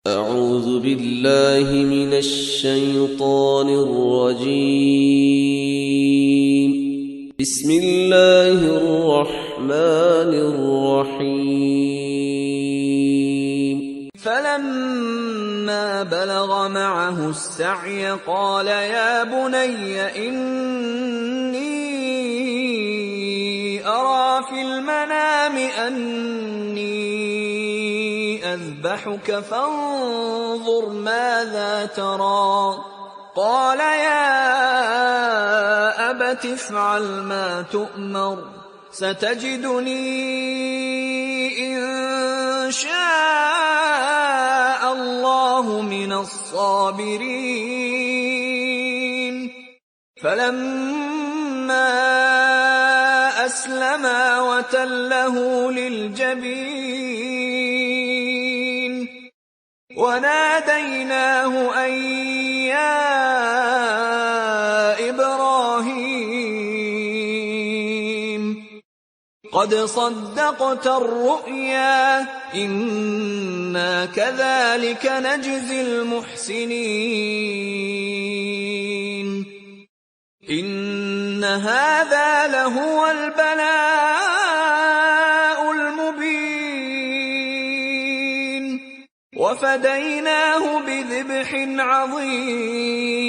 أعوذ بالله من الشيطان الرجيم. بسم الله الرحمن الرحيم. فلما بلغ معه السعي قال يا بني إني أرى في المنام أني أذبحك فانظر ماذا ترى. قال يا أبت افعل ما تؤمر ستجدني إن شاء الله من الصابرين. فلما أسلما وتله للجبين وناديناه أن يا إبراهيم قد صدقت الرؤيا إنا كذلك نجزي المحسنين. إن هذا لهو البلاء المبين وفديناه بذبح عظيم.